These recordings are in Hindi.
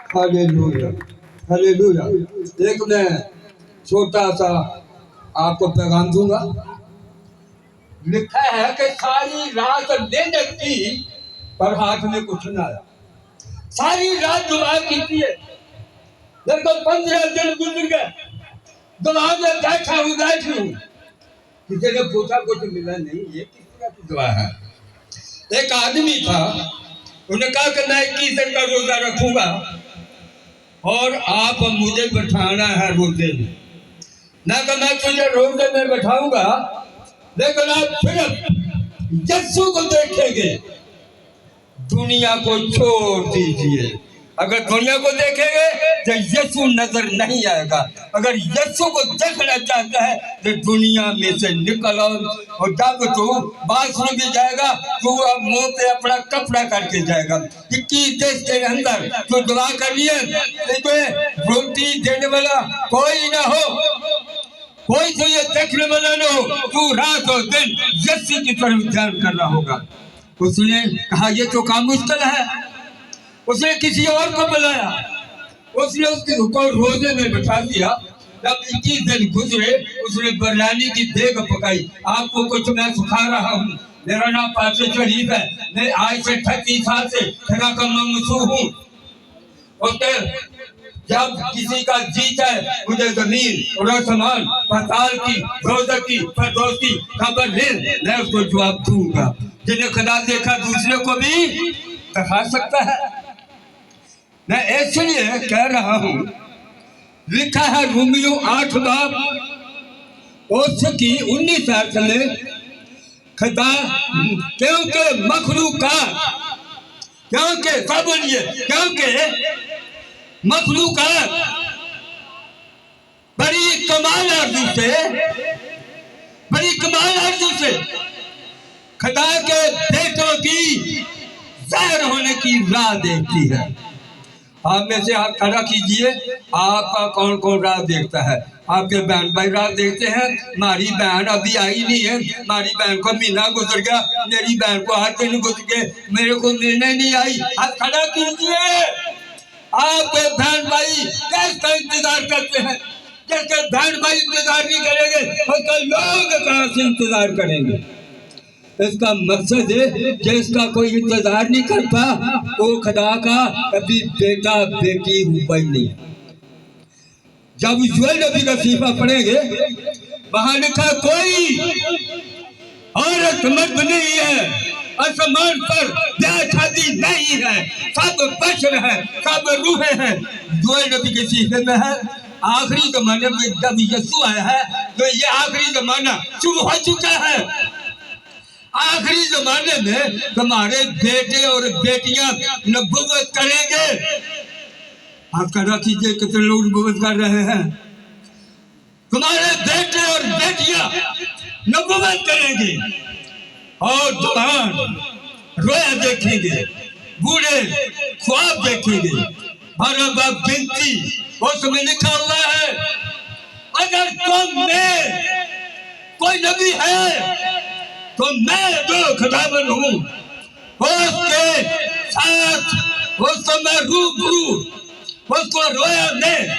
Hallelujah, hallelujah. एक मैं छोटा सा आपको पैगाम दूंगा। लिखा है कि सारी रात मेहनत की पर हाथ में कुछ ना आया। सारी रात दुआ की थी, लगभग 15 दिन गुजर गए, दुआ में बैठा हूँ बैठी हूँ। किसी ने पूछा कुछ मिला नहीं, ये किस तरह की दुआ है। एक आदमी था, उन्होंने कहा कि मैं 21 दिन का रोजा रखूंगा और आप मुझे बैठाना है रोजे में। ना कि मैं तुझे रोजे में बैठाऊंगा, लेकिन आप सिर्फ यीशु को देखेंगे, दुनिया को छोड़ दीजिए। अगर दुनिया को देखेंगे तो यीशु नजर नहीं आएगा। अगर यीशु को देखना चाहता है तो दुनिया में से निकल आओ। और जब तू बाथरूम भी जाएगा तो अब मुंह पे अपना कपड़ा करके जाएगा। 21 देश के अंदर तो दुआ करिए, रोटी देने वाला कोई ना हो, कोई तो ये देखने वाला ना हो, तू रात और दिन यीशु की तरफ ध्यान करना होगा। उसने कहा ये तो काम मुश्किल है। उसने किसी और को बुलाया, उसने उसको रोजे में बैठा दिया। जब 21 दिन गुजरे, उसने बिरयानी की देग पकाई। आपको कुछ मैं सिखा रहा हूँ, मेरा नाम पासे शरीफ है, मैं आज से 38 साल से खड़ा का ममसू हूँ। उसके जब किसी का जी चाहे मुझे जमीन और आसमान पाताल की दोजख की फरदौसी खबर ले, मैं उसको जवाब दूंगा। जिन्हें खुदा देखा दूसरे को भी दिखा सकता है। मैं इसलिए कह रहा हूं, लिखा है रोमियो 8 बाब उसकी 19 आयत में, खुदा क्योंकि मखलूकात, क्योंकि क्या बोलिए, क्योंकि मखलूकात बड़ी कमाल आरज़ू से, बड़ी कमाल आरज़ू से खुदा के बेटों की ज़ाहिर होने की राह देखती है। आप में से हाथ खड़ा कीजिए, आपका कौन कौन राह देखता है। आपके बहन भाई राह देखते हैं, हमारी बहन अभी आई नहीं है, हमारी बहन को महीना गुजर गया, मेरी बहन को 8 दिन गुजर गए, मेरे को मिलने नहीं आई। हाथ खड़ा कीजिए। आपके बहन भाई कैसा इंतजार करते हैं। जैसे बहन भाई इंतजार नहीं करेंगे, उसका लोग कहाँ से इंतजार करेंगे। इसका मकसद है जिसका कोई इंतजार नहीं करता वो खुदा का कभी बेटा बेटी हुआ ही नहीं। जब यूएल नबी का सीफा पढ़ेंगे, वहां लिखा कोई औरत मर्द नहीं है, आसमान पर ब्याह शादी नहीं है, सब बशर है, सब रूहें हैं। यूएल नबी के सीफे में है आखिरी जमाने में जब यीशु आया है तो ये आखिरी जमाना शुरू हो चुका है। आखिरी जमाने में तुम्हारे बेटे और बेटियां नबुव्वत करेंगे। आप कहा कीजिए कितने लोग नबुव्वत कर रहे हैं। तुम्हारे बेटे और बेटियां नबुव्वत करेंगे और जवान रोया देखेंगे, बूढ़े ख्वाब देखेंगे। और अब बिनती उसमें लिखा हुआ है, अगर तुम में कोई नबी है तो मैं जो खुदावन हूँ उसके साथ उसको मैं रूबरू, उसको रोया में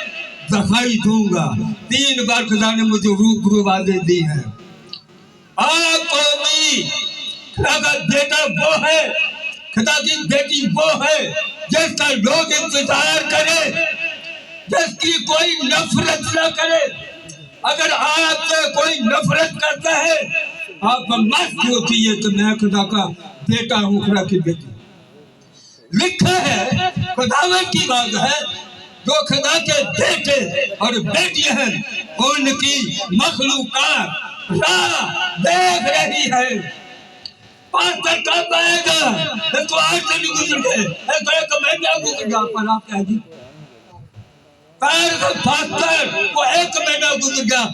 दिखाई दूंगा। 3 बार खुदा ने मुझे रूबरू वादे दी है। आपको भी खुदा का बेटा वो है, खुदा की बेटी वो है जिसका लोग इंतजार करे, जिसकी कोई नफरत न करे। अगर आपसे कोई नफरत करता है, आप मत सोचिए कि मैं खुदा का बेटा हूँ, खुदा की बेटी। लिखा है खुदावन की बात है, जो खुदा के बेटे और बेटियां हैं उनकी मखलूकात राह देख रही है। पास्टर कब आएगा? तो 8 दिन गुजर गए, एक महीना गुजर गया, पर आप क्या जी पास्टर वो 1 महीना गुजर गया,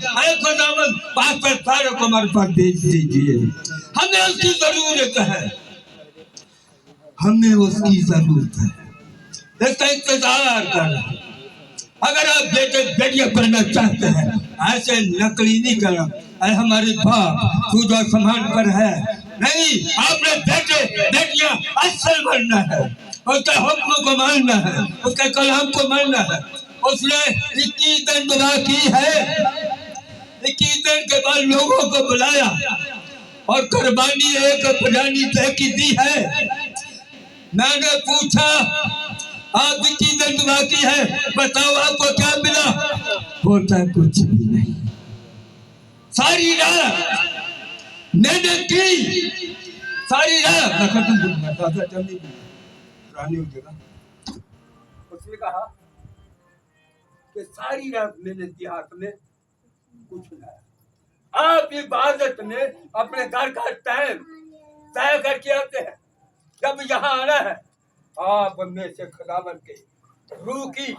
पास्टर सारे को हमारे पास भेज दीजिए। हमें उसकी जरूरत है, हमें उसकी जरूरत है, इसका इंतजार कर। अगर आप बेटे बेटियां पढ़ना चाहते हैं, ऐसे नकली नहीं करना, अरे हमारे बाप तू जो आसमान पर है, नहीं, आपने बेटे बेटियां असल बनना है। उसके हुक्म को मानना है, उसके कलाम को मानना है। उसने 21 दिन दुआ की है, 21 दिन के बाद लोगों को बुलाया और कुर्बानी एक पुरानी तय की दी है। मैंने पूछा आप 21 दिन दुआ की है, बताओ आपको क्या मिला? होता कुछ भी नहीं। सारी रात मेहनत की, सारी रात रानी जगह उसने कहा कि सारी रात मेहनत की, हाथ में कुछ नहीं। आप इबादत में अपने घर का टाइम तय करके आते हैं, जब यहाँ आना है आप में से खुदावन के रूह की